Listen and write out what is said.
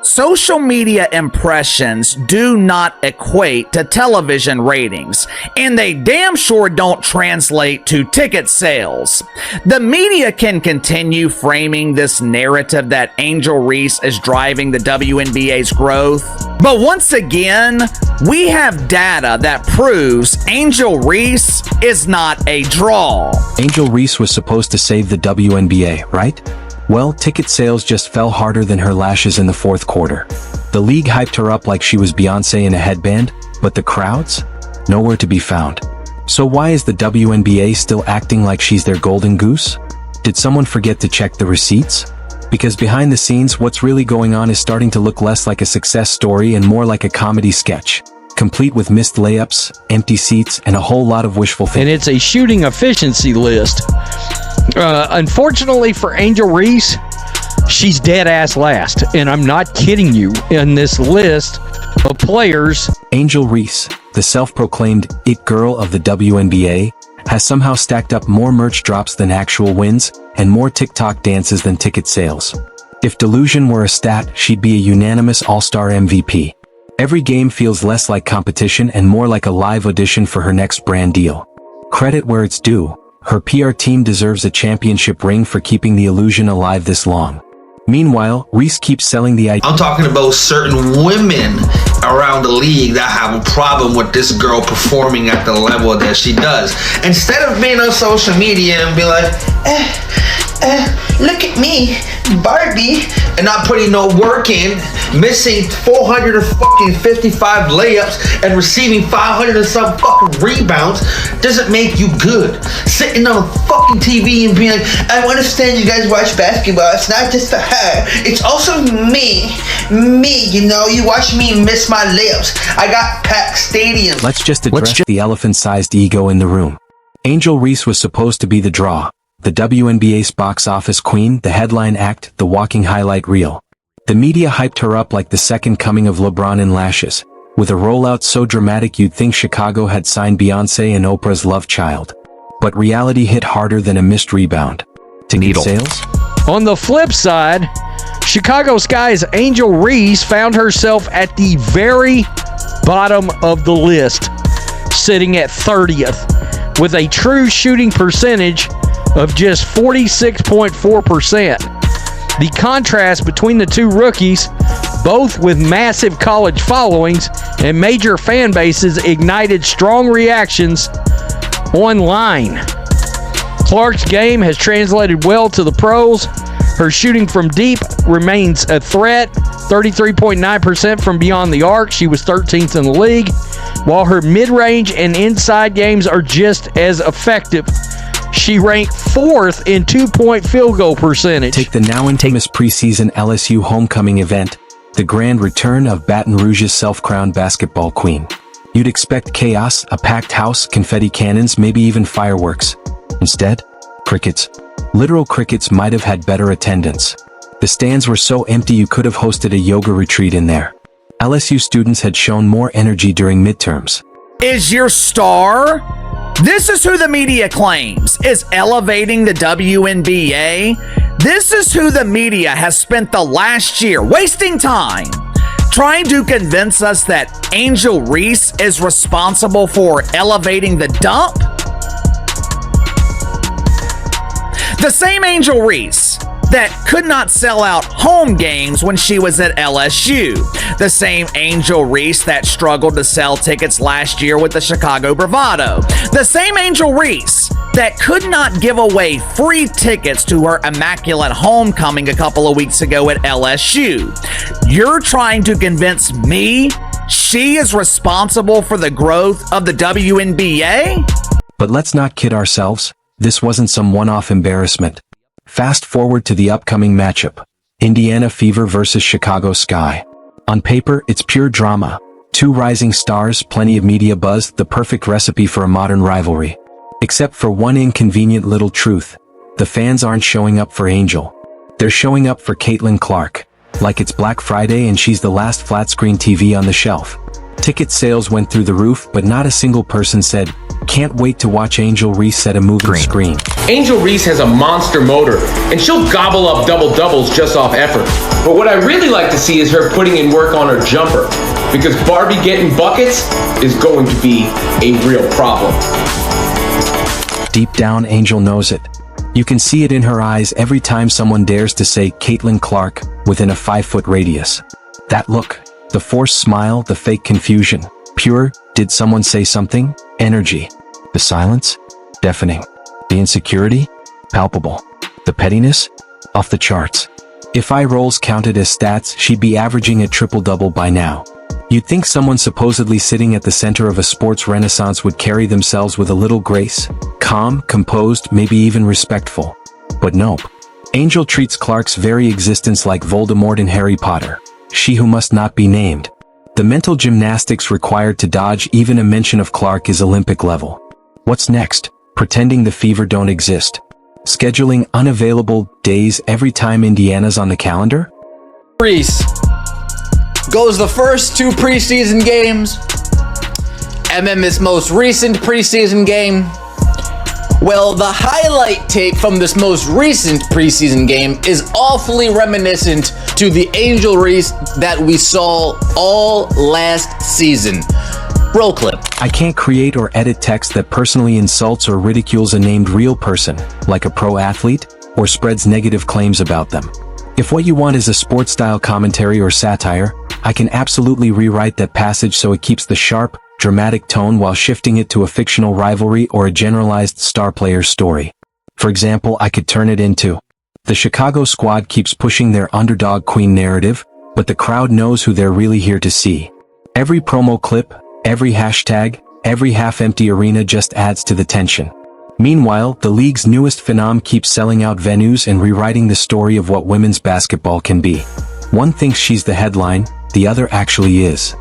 Social media impressions do not equate to television ratings, and they damn sure don't translate to ticket sales. The media can continue framing this narrative that Angel Reese is driving the WNBA's growth, but once again, we have data that proves Angel Reese is not a draw. Angel Reese was supposed to save the WNBA, right? Well, ticket sales just fell harder than her lashes in the fourth quarter. The league hyped her up like she was Beyoncé in a headband, but the crowds? Nowhere to be found. So why is the WNBA still acting like she's their golden goose? Did someone forget to check the receipts? Because behind the scenes, what's really going on is starting to look less like a success story and more like a comedy sketch, complete with missed layups, empty seats, and a whole lot of wishful thinking. And it's a shooting efficiency list. Unfortunately for Angel Reese, she's dead ass last, and I'm not kidding you, in this list of players. Angel Reese, the self-proclaimed it girl of the WNBA, has somehow stacked up more merch drops than actual wins, and more TikTok dances than ticket sales. If delusion were a stat, she'd be a unanimous all-star MVP. Every game feels less like competition and more like a live audition for her next brand deal. Credit where it's due. Her PR team deserves a championship ring for keeping the illusion alive this long. Meanwhile, Reese keeps selling the idea. I'm talking about certain women around the league that have a problem with this girl performing at the level that she does. Instead of being on social media and be like, look at me, Barbie, and not putting no work in, missing 455 layups and receiving 500 and some fucking rebounds, doesn't make you good. Sitting on a fucking TV and being like, I understand you guys watch basketball, it's not just for her, it's also me, you know, you watch me miss my layups. I got packed stadiums. Let's just address the elephant-sized ego in the room. Angel Reese was supposed to be the draw, the WNBA's box office queen, the headline act, the walking highlight reel. The media hyped her up like the second coming of LeBron in lashes, with a rollout so dramatic you'd think Chicago had signed Beyoncé and Oprah's love child. But reality hit harder than a missed rebound. Ticket sales? On the flip side, Chicago Sky's Angel Reese found herself at the very bottom of the list, sitting at 30th, with a true shooting percentage of just 46.4%. The contrast between the two rookies, both with massive college followings and major fan bases, ignited strong reactions online. Clark's game has translated well to the pros. Her shooting from deep remains a threat, 33.9% from beyond the arc. She was 13th in the league, while her mid-range and inside games are just as effective. She ranked 4th in two-point field goal percentage. Take the now infamous preseason LSU homecoming event, the grand return of Baton Rouge's self-crowned basketball queen. You'd expect chaos, a packed house, confetti cannons, maybe even fireworks. Instead, crickets. Literal crickets might have had better attendance. The stands were so empty you could have hosted a yoga retreat in there. LSU students had shown more energy during midterms. Is your star? This is who the media claims is elevating the WNBA. This is who the media has spent the last year wasting time trying to convince us that Angel Reese is responsible for elevating the dump. The same Angel Reese that could not sell out home games when she was at LSU. The same Angel Reese that struggled to sell tickets last year with the Chicago Bravado. The same Angel Reese that could not give away free tickets to her immaculate homecoming a couple of weeks ago at LSU. You're trying to convince me she is responsible for the growth of the WNBA? But let's not kid ourselves. This wasn't some one-off embarrassment. Fast forward to the upcoming matchup, Indiana Fever versus Chicago Sky. On paper, it's pure drama. Two rising stars, plenty of media buzz, the perfect recipe for a modern rivalry. Except for one inconvenient little truth. The fans aren't showing up for Angel. They're showing up for Caitlin Clark. Like it's Black Friday and she's the last flat-screen TV on the shelf. Ticket sales went through the roof, but not a single person said, can't wait to watch Angel Reese set a moving screen. Angel Reese has a monster motor, and she'll gobble up double-doubles just off effort. But what I really like to see is her putting in work on her jumper, because Barbie getting buckets is going to be a real problem. Deep down, Angel knows it. You can see it in her eyes every time someone dares to say Caitlin Clark within a 5-foot radius. That look, the forced smile, the fake confusion. Pure, did someone say something? Energy. The silence? Deafening. The insecurity? Palpable. The pettiness? Off the charts. If eye rolls counted as stats, she'd be averaging a triple-double by now. You'd think someone supposedly sitting at the center of a sports renaissance would carry themselves with a little grace, calm, composed, maybe even respectful. But nope. Angel treats Clark's very existence like Voldemort in Harry Potter. She who must not be named. The mental gymnastics required to dodge even a mention of Clark is Olympic level. What's next? Pretending the fever don't exist. Scheduling unavailable days every time Indiana's on the calendar? Reese goes the first 2 preseason games, and then this most recent preseason game. Well, the highlight tape from this most recent preseason game is awfully reminiscent to the Angel Reese that we saw all last season. Roll clip. I can't create or edit text that personally insults or ridicules a named real person, like a pro athlete, or spreads negative claims about them. If what you want is a sports-style commentary or satire, I can absolutely rewrite that passage so it keeps the sharp, dramatic tone while shifting it to a fictional rivalry or a generalized star player story. For example, I could turn it into, the Chicago squad keeps pushing their underdog queen narrative, but the crowd knows who they're really here to see. Every promo clip, every hashtag, every half-empty arena just adds to the tension. Meanwhile, the league's newest phenom keeps selling out venues and rewriting the story of what women's basketball can be. One thinks she's the headline, the other actually is.